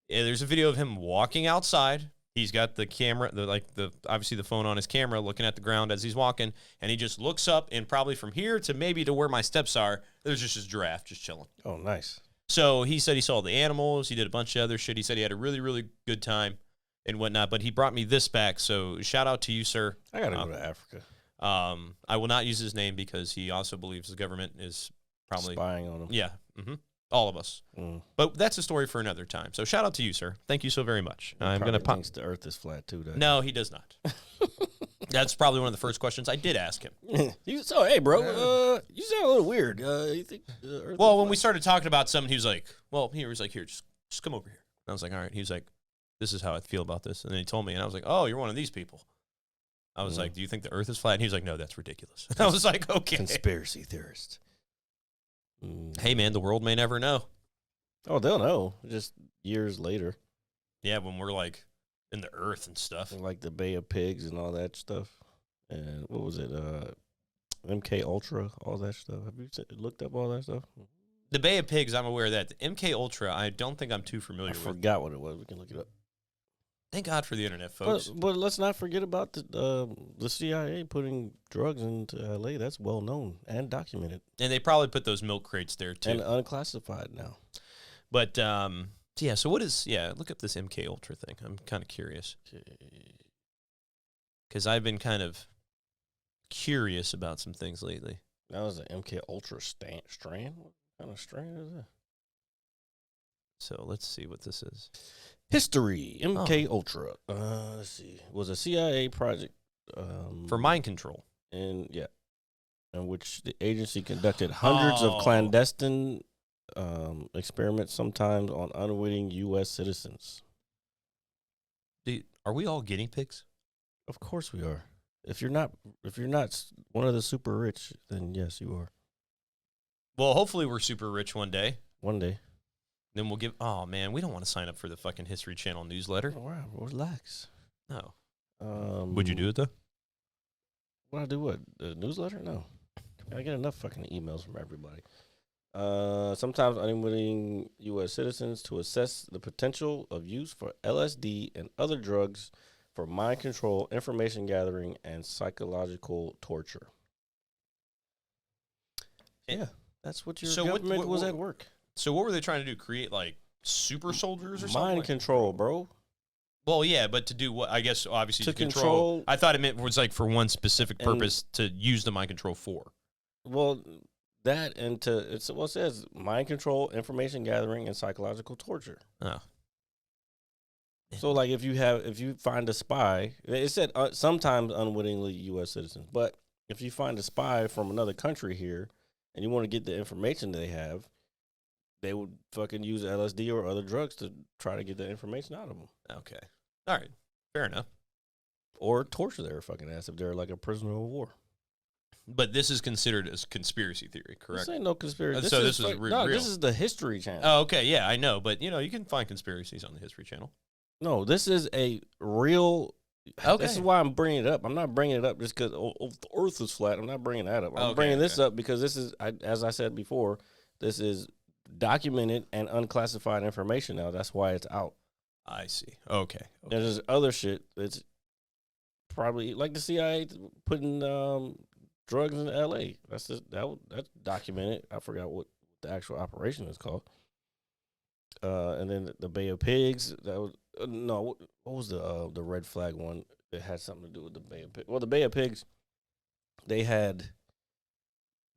There's a video of him walking outside. He's got the camera, obviously the phone on his camera, looking at the ground as he's walking, and he just looks up, and probably from here to maybe to where my steps are, there's just his giraffe just chilling. Oh, nice. So he said he saw the animals. He did a bunch of other shit. He said he had a really, really good time and whatnot, but he brought me this back, so shout out to you, sir. I gotta go to Africa. I will not use his name because he also believes the government is probably spying on him. Yeah, all of us. But that's a story for another time. So shout out to you, sir. Thank you so very much. I'm gonna thinks the Earth is flat too. No, he does not. That's probably one of the first questions I did ask him. So, hey, bro, you sound a little weird. You think? Well, when we started talking about something, he was like, here, just come over here. And I was like, all right. He was like, this is how I feel about this. And then he told me, and I was like, oh, you're one of these people. I was like, do you think the Earth is flat? And he was like, no, that's ridiculous. I was like, okay. Conspiracy theorist. Hey, man, the world may never know. Oh, they'll know just years later. Yeah, when we're like in the Earth and stuff. Like the Bay of Pigs and all that stuff. And what was it? MK Ultra, all that stuff. Have you looked up all that stuff? The Bay of Pigs, I'm aware of that. The MK Ultra, I don't think I'm too familiar I with. forgot what it was. We can look it up. Thank God for the internet, folks. But let's not forget about the CIA putting drugs into LA. That's well known and documented. And they probably put those milk crates there, too. And unclassified now. But, yeah, so look up this MK Ultra thing. I'm kind of curious. Because I've been kind of curious about some things lately. That was an MK Ultra strand? What kind of strand is that? So let's see what this is. History, MK Ultra. Let's see. Was a CIA project. For mind control. In which the agency conducted hundreds of clandestine experiments, sometimes on unwitting U.S. citizens. Dude, are we all guinea pigs? Of course we are. If you're not one of the super rich, then yes, you are. Well, hopefully we're super rich one day. One day. Then we'll give. Oh man, we don't want to sign up for the fucking History Channel newsletter. All right, relax. No. Would you do it though? Would I do what? The newsletter? No. I get enough fucking emails from everybody. Sometimes unwitting U.S. citizens to assess the potential of use for LSD and other drugs for mind control, information gathering, and psychological torture. Yeah, that's what your government was at work. So what were they trying to do? Create like super soldiers or something? Mind control, bro. Well, yeah, but to do what? I guess obviously To to control. control- I thought it was like for one specific purpose to use the mind control for. Well, that and it says mind control, information gathering, and psychological torture. Oh. So, like, if you find a spy, it said sometimes unwittingly U.S. citizens, but if you find a spy from another country here and you want to get the information they have, they would fucking use LSD or other drugs to try to get the information out of them. Okay. All right. Fair enough. Or torture their fucking ass if they're like a prisoner of war. But this is considered as conspiracy theory, correct? This ain't no conspiracy. So this is real. This is the History Channel. Oh, okay. Yeah, I know. But, you can find conspiracies on the History Channel. No, this is a real. Okay. This is why I'm bringing it up. I'm not bringing it up just because the Earth is flat. I'm not bringing that up. I'm bringing this up because this is, as I said before, this is documented and unclassified information now. That's why it's out. I see. Okay. There's other shit that's probably like the CIA putting drugs in L.A. That's documented. I forgot what the actual operation is called. And then the Bay of Pigs. That was what was the red flag one that had something to do with the Bay of Pigs? Well, the Bay of Pigs, they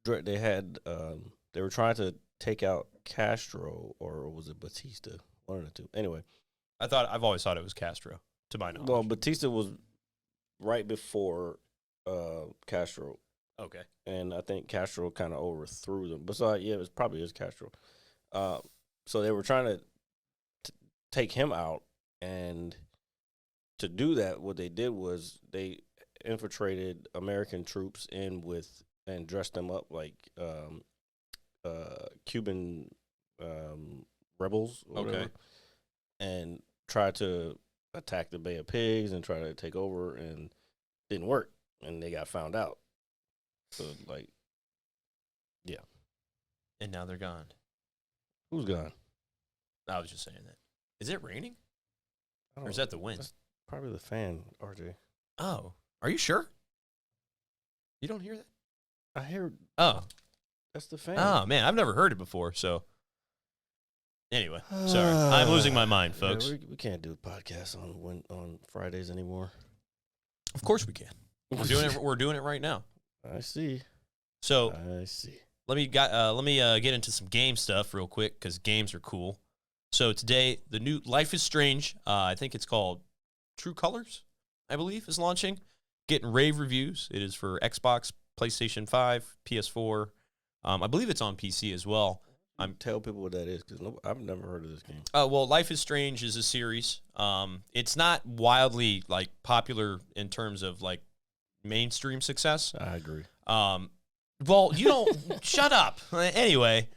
were trying to take out Castro, or was it Batista? One of the two. Anyway, I've always thought it was Castro, to my knowledge. well, Batista was right before Castro. Okay. And I think Castro kind of overthrew them. But so yeah, it probably is Castro. So they were trying to take him out, and to do that, what they did was they infiltrated American troops and dressed them up like Cuban rebels, or whatever, and tried to attack the Bay of Pigs and try to take over, and didn't work, and they got found out. So yeah. And now they're gone. Who's gone? I was just saying that. Is it raining? I Or is don't that the wind? That's probably the fan, RJ. Oh. Are you sure? You don't hear that? I hear Oh. that's the fan. Oh, man. I've never heard it before, so. Anyway. Sorry. I'm losing my mind, folks. Yeah, we can't do a podcast on Fridays anymore. Of course we can. We're doing it right now. I see. So I see. let me get into some game stuff real quick, because games are cool. So today, the new Life is Strange, I think it's called True Colors, I believe, is launching. getting rave reviews. It is for Xbox, PlayStation 5, PS4. I believe it's on PC as well. Tell people what that is, because I've never heard of this game. Well, Life is Strange is a series. It's not wildly like popular in terms of like mainstream success. I agree. Well, you don't shut up. Anyway,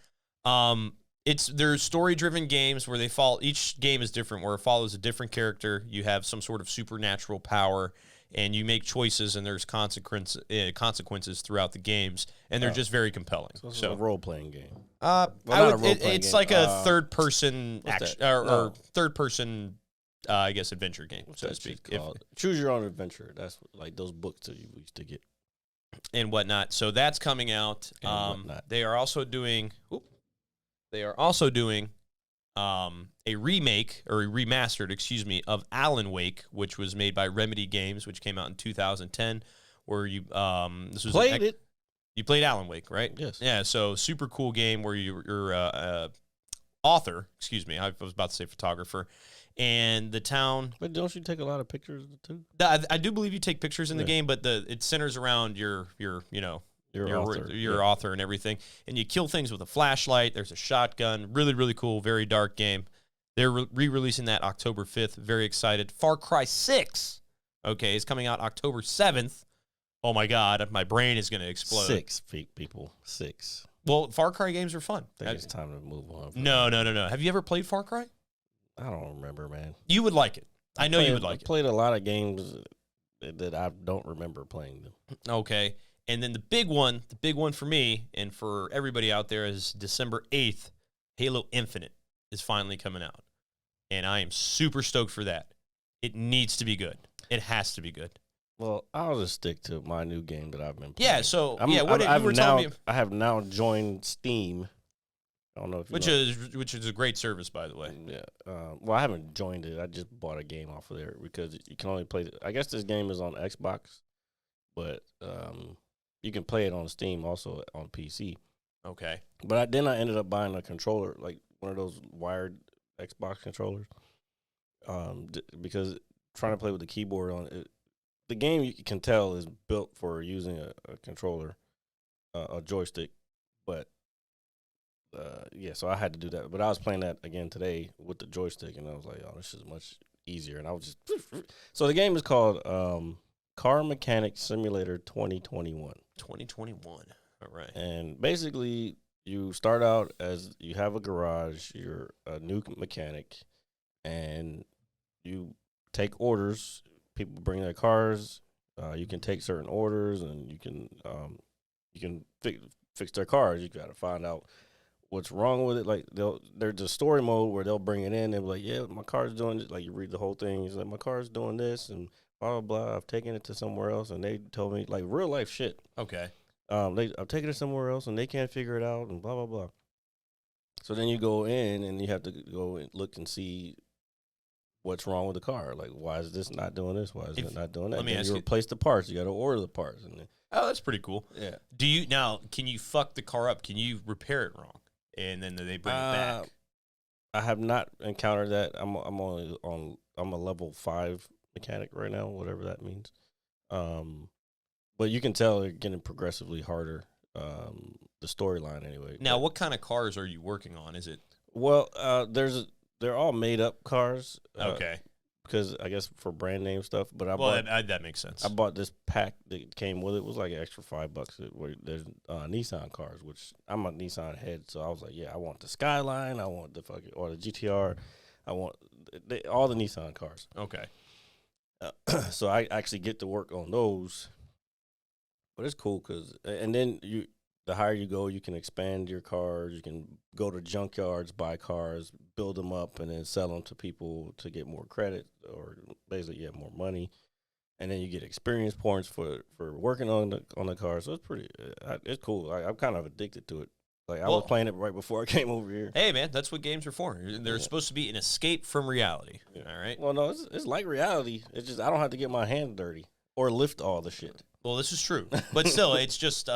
there's story-driven games where each game is different, where it follows a different character. You have some sort of supernatural power, and you make choices, and there's consequences throughout the games, and they're just very compelling. So it's a role-playing game. It's like a third-person action that? or third-person, I guess, adventure game, so to speak. Choose your own adventure. That's like those books that you used to get and whatnot. So that's coming out. They are also doing. A remake or a remastered, of Alan Wake, which was made by Remedy Games, which came out in 2010. Where you played it. You played Alan Wake, right? Yes. Yeah. So super cool game where you're author. I was about to say photographer, and the town. But don't you take a lot of pictures too? I do believe you take pictures in the game, but it centers around your author and everything, and you kill things with a flashlight. There's a shotgun. Really, really cool. Very dark game. They're re-releasing that October 5th. Very excited. Far Cry 6, is coming out October 7th. Oh my God, my brain is going to explode. 6 people. 6. Well, Far Cry games are fun. I think it's time to move on. No. Have you ever played Far Cry? I don't remember, man. You would like it. I know you would like it. I played a lot of games that I don't remember playing them. Okay. And then the big one for me and for everybody out there is December 8th, Halo Infinite is finally coming out. And I am super stoked for that. It needs to be good. It has to be good. Well, I'll just stick to my new game that I've been playing. Yeah, so, I have now joined Steam. I don't know if you which is a great service, by the way. Yeah. Well, I haven't joined it. I just bought a game off of there because you can only play it. I guess this game is on Xbox, but you can play it on Steam also on PC. Okay. But then I ended up buying a controller, like one of those wired Xbox controllers, because trying to play with the keyboard on it, the game you can tell is built for using a controller, a joystick, but so I had to do that. But I was playing that again today with the joystick, and I was like, oh, this is much easier. And I was just so the game is called Car Mechanic Simulator 2021. 2021. All right. And basically, you start out as you have a garage, you're a new mechanic, and you take orders. People bring their cars. You can take certain orders, and you can fix their cars. You got to find out what's wrong with it. Like there's a story mode where they'll bring it in. They'll be like, yeah, my car's doing this. Like you read the whole thing. It's like my car's doing this and blah blah blah. I've taken it to somewhere else, and they told me like real life shit. Okay. I've taken it somewhere else, and they can't figure it out, and blah blah blah. So then you go in, and you have to go and look and see what's wrong with the car. Like, why is this not doing this? Why is it not doing that? Let me ask you you. Replace the parts. You got to order the parts. And then, that's pretty cool. Yeah. Can you fuck the car up? Can you repair it wrong? And then they bring it back? I have not encountered that. I'm a level 5 mechanic right now, whatever that means. But you can tell they're getting progressively harder. The storyline, anyway. Now, what kind of cars are you working on? Is it? Well, they're all made up cars. Okay. Because I guess for brand name stuff, but that makes sense. I bought this pack that came with it. It was like an extra $5. There's Nissan cars, which I'm a Nissan head, so I was like, yeah, I want the Skyline, I want the GTR, I want all the Nissan cars. Okay. So I actually get to work on those, but it's cool and then the higher you go, you can expand your cars. You can go to junkyards, buy cars, build them up, and then sell them to people to get more credit or basically more money. And then you get experience points for working on the car. So it's it's cool. I'm kind of addicted to it. Like I was playing it right before I came over here. Hey man, that's what games are for. They're supposed to be an escape from reality. Yeah. All right. Well, no, it's like reality. It's just I don't have to get my hands dirty or lift all the shit. Well, this is true, but still, it's just.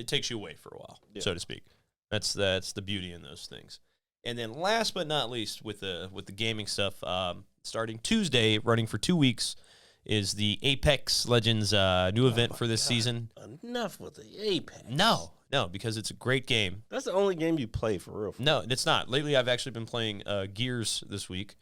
It takes you away for a while, so to speak. That's the beauty in those things. And then last but not least, with the gaming stuff, starting Tuesday, running for 2 weeks, is the Apex Legends new event for this season. Enough with the Apex. No, because it's a great game. That's the only game you play for real. No, it's not. Lately, I've actually been playing Gears this week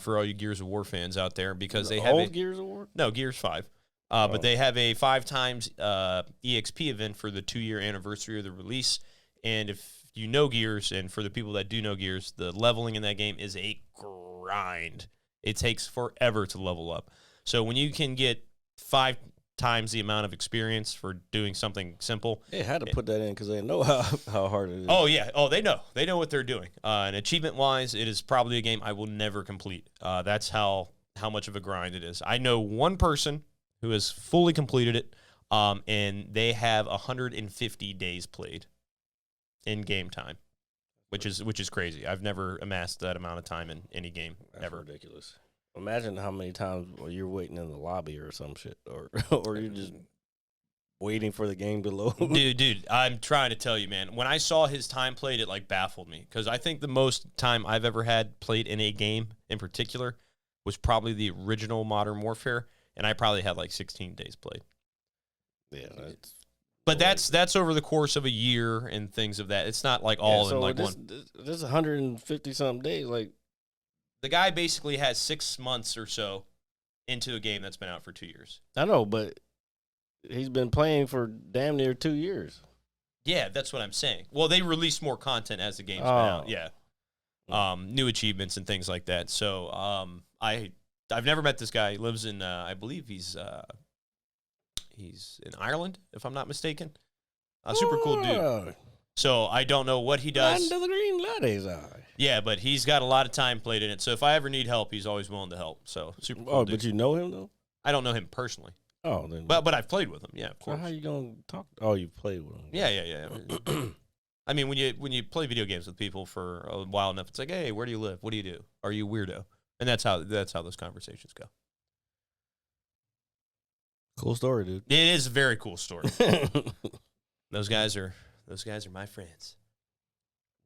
for all you Gears of War fans out there because they have old Gears of War? No, Gears 5. But they have a 5 times EXP event for the 2-year anniversary of the release. And if you know Gears, and for the people that do know Gears, the leveling in that game is a grind. It takes forever to level up. So when you can get 5 times the amount of experience for doing something simple. They had to put that in because they know how hard it is. Oh, yeah. Oh, they know. They know what they're doing. And achievement-wise, it is probably a game I will never complete. That's how much of a grind it is. I know one person who has fully completed it, and they have 150 days played in game time, which is crazy. I've never amassed that amount of time in any game ever. Ridiculous. Imagine how many times you're waiting in the lobby or some shit, or you're just waiting for the game to load. Dude, I'm trying to tell you, man. When I saw his time played, it baffled me because I think the most time I've ever had played in a game in particular was probably the original Modern Warfare, and I probably had 16 days played. Yeah, but that's over the course of a year and things of that. It's not all in one. This is 150 something days. The guy basically has 6 months or so into a game that's been out for 2 years. I know, but he's been playing for damn near 2 years. Yeah, that's what I'm saying. Well, they release more content as the game's been out. Yeah, new achievements and things like that. So I've never met this guy. He lives in I believe he's in Ireland, if I'm not mistaken. A super cool dude. So I don't know what he does. Under the green laddie's eye. Yeah, but he's got a lot of time played in it. So if I ever need help, he's always willing to help. So super cool dude. But you know him though? I don't know him personally. Oh, then. But I've played with him. Yeah, of course. So how you gonna talk? Oh, you played with him. Yeah. I mean, when you play video games with people for a while enough, it's like, hey, where do you live? What do you do? Are you a weirdo? And that's how those conversations go. Cool story, dude. It is a very cool story. Those guys are my friends.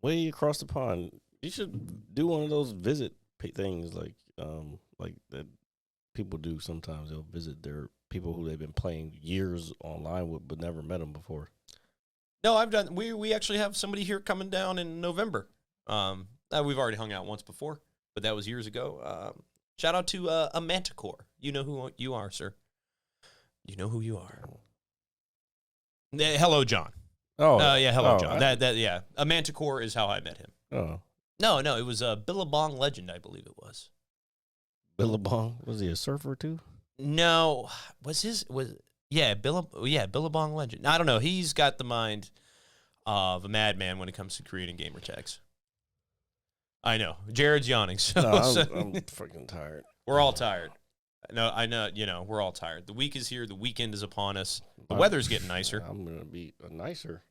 Way across the pond. You should do one of those visit things like that people do sometimes. They'll visit their people who they've been playing years online with but never met them before. No, I've done. We actually have somebody here coming down in November. We've already hung out once before, but that was years ago. Shout out to a Manticore. You know who you are, sir. You know who you are. Hello, John. Oh, yeah, hello, John. Yeah. A Manticore is how I met him. Oh, no, it was a Billabong legend, I believe it was. Billabong? Was he a surfer too? No, Billabong legend. I don't know. He's got the mind of a madman when it comes to creating gamer tags. I know. Jared's yawning. So, I'm freaking tired. We're all tired. No, I know. We're all tired. The week is here. The weekend is upon us. The weather's getting nicer. I'm gonna be nicer,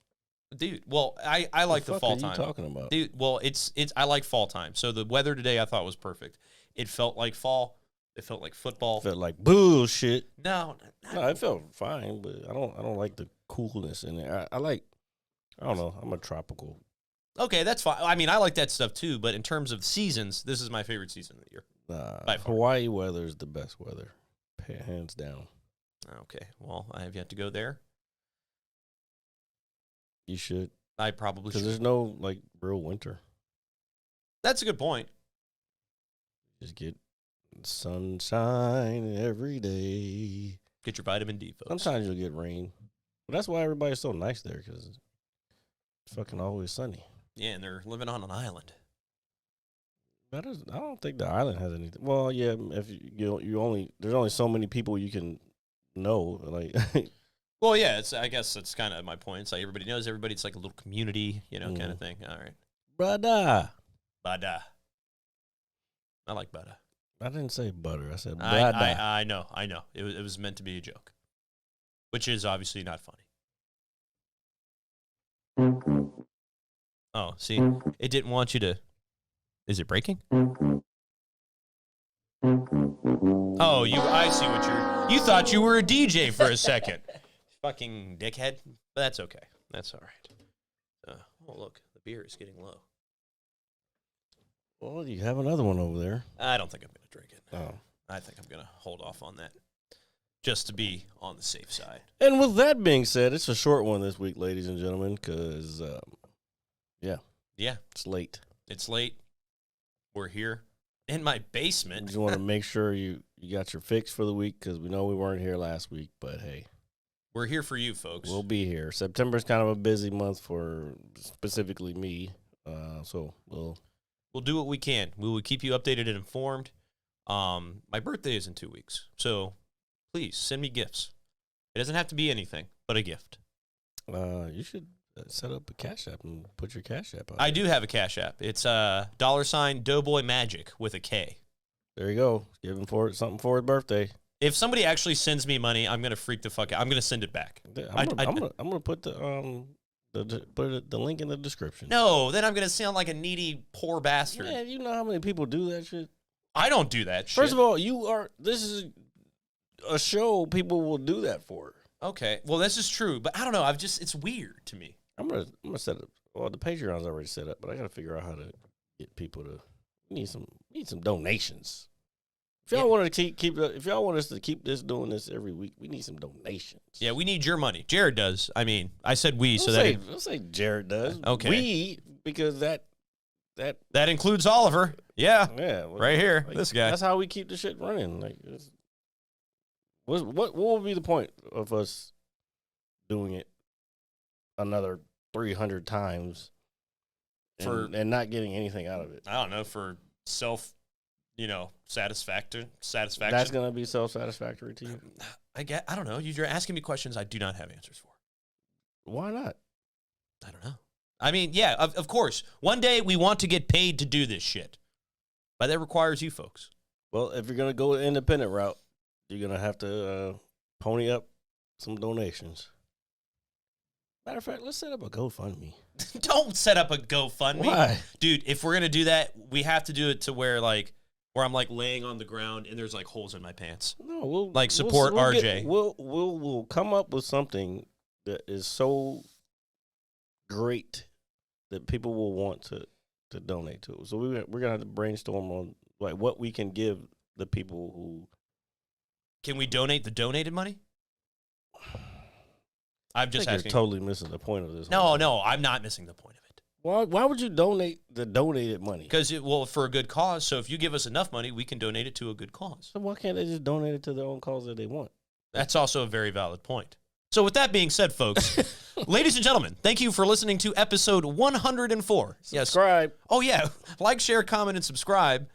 dude. Well, I like the fall time. What are you talking about, dude? Well, it's I like fall time. So the weather today I thought was perfect. It felt like fall. It felt like football. It felt like bullshit. No, it felt fine, but I don't like the coolness in it. I don't know. I'm a tropical. Okay, that's fine. I mean, I like that stuff too. But in terms of seasons, this is my favorite season of the year. Hawaii weather is the best weather, hands down. Okay, well, I have yet to go there. You should. I probably should. Because there's no real winter. That's a good point. Just get sunshine every day. Get your vitamin D, folks. Sometimes you'll get rain. But that's why everybody's so nice there, because it's fucking always sunny. Yeah, and they're living on an island. I don't think the island has anything. Well, yeah, if there's only so many people you can know. Well, yeah, I guess that's kind of my point. It's like everybody knows everybody. It's like a little community, kind of thing. All right. Brada. Bada. I like bada. I didn't say butter. I said brada. I know. It was meant to be a joke, which is obviously not funny. Oh, see, it didn't want you to. Is it breaking? Oh, I see what you thought you were a DJ for a second. Fucking dickhead. But that's okay. That's all right. Oh, look, the beer is getting low. Well, you have another one over there. I don't think I'm going to drink it. Oh. I think I'm going to hold off on that. just to be on the safe side. And with that being said, it's a short one this week, ladies and gentlemen, because, Yeah, it's late. it's late. We're here in my basement. Just want to make sure you got your fix for the week, because we know we weren't here last week, but hey. We're here for you, folks. We'll be here. September's kind of a busy month for specifically me, so we'll do what we can. We will keep you updated and informed. My birthday is in 2 weeks, so please send me gifts. It doesn't have to be anything, but a gift. You should set up a Cash App and put your Cash App on. I do have a Cash App. It's $ Doughboy Magic with a K. There you go. Give him something for his birthday. If somebody actually sends me money, I'm gonna freak the fuck out. I'm gonna send it back. I'm gonna put the link in the description. No, then I'm gonna sound like a needy poor bastard. Yeah, you know how many people do that shit. I don't do that shit. First of all, this is a show people will do that for. Okay, well this is true, but I don't know. It's weird to me. I'm gonna set up. Well, the Patreon's already set up, but I gotta figure out how to get people to need some donations. If y'all want to if y'all want us to keep doing this every week, we need some donations. Yeah, we need your money. Jared does. I mean, I said we, Let's say Jared does. Okay. We, because that includes Oliver. Yeah. Yeah. Right here, this guy. That's how we keep the shit running. Like, what would be the point of us doing it another 300 times and not getting anything out of it? I don't know, for satisfaction. That's gonna be self-satisfactory to you. I don't know. You're asking me questions I do not have answers for. Why not? I don't know. I mean, yeah, of course. One day we want to get paid to do this shit, but that requires you folks. Well, if you're gonna go the independent route, you're gonna have to pony up some donations. Matter of fact, let's set up a GoFundMe. Don't set up a GoFundMe. Why? Dude, if we're going to do that, we have to do it to where I'm laying on the ground and there's holes in my pants. No, we'll support RJ. We'll come up with something that is so great that people will want to donate to. So we're going to have to brainstorm on what we can give the people who. Can we donate the donated money? I'm just asking. You're totally missing the point of this. No, I'm not missing the point of it. Why would you donate the donated money? Because for a good cause. So if you give us enough money, we can donate it to a good cause. So why can't they just donate it to their own cause that they want? That's also a very valid point. So with that being said, folks, ladies and gentlemen, thank you for listening to episode 104. Subscribe. Yes. Oh yeah, share, comment, and subscribe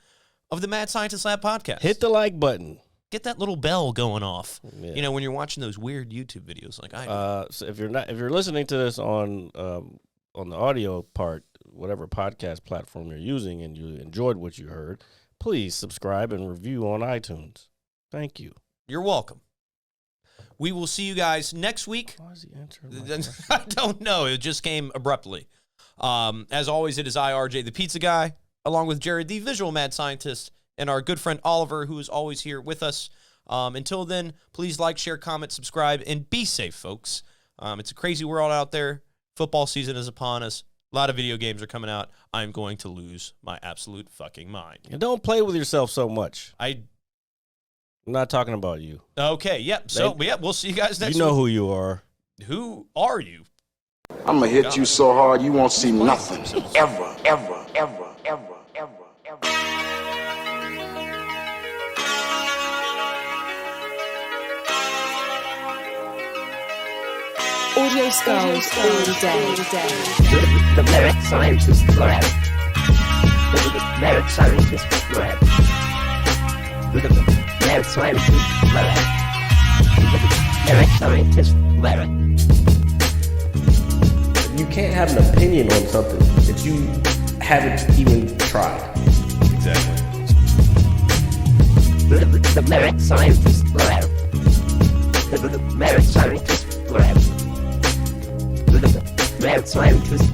of the Mad Scientist Lab podcast. Hit the like button. Get that little bell going off. Yeah. When you're watching those weird YouTube videos like I do. So if you're listening to this on the audio part, whatever podcast platform you're using, and you enjoyed what you heard, please subscribe and review on iTunes. Thank you. You're welcome. We will see you guys next week. Why is he answering? I don't know. It just came abruptly. As always, it is RJ, the pizza guy, along with Jared, the visual mad scientist, and our good friend Oliver, who is always here with us. Until then, please like, share, comment, subscribe, and be safe, folks. It's a crazy world out there. Football season is upon us. A lot of video games are coming out. I'm going to lose my absolute fucking mind. And don't play with yourself so much. I'm not talking about you. Okay, yep. So, we'll see you guys next week. You know who you are. Who are you? I'm gonna hit you so hard you won't see nothing. Ever, ever, ever, ever, ever, ever. Audio Skulls all day. The Merit Scientist Lab. The Merit Scientist Lab. The Merit Scientist Lab. The Merit Scientist Lab. You can't have an opinion on something that you haven't even tried. Exactly. The Merit Scientist Lab. The Merit Scientist Lab. The Merit Scientist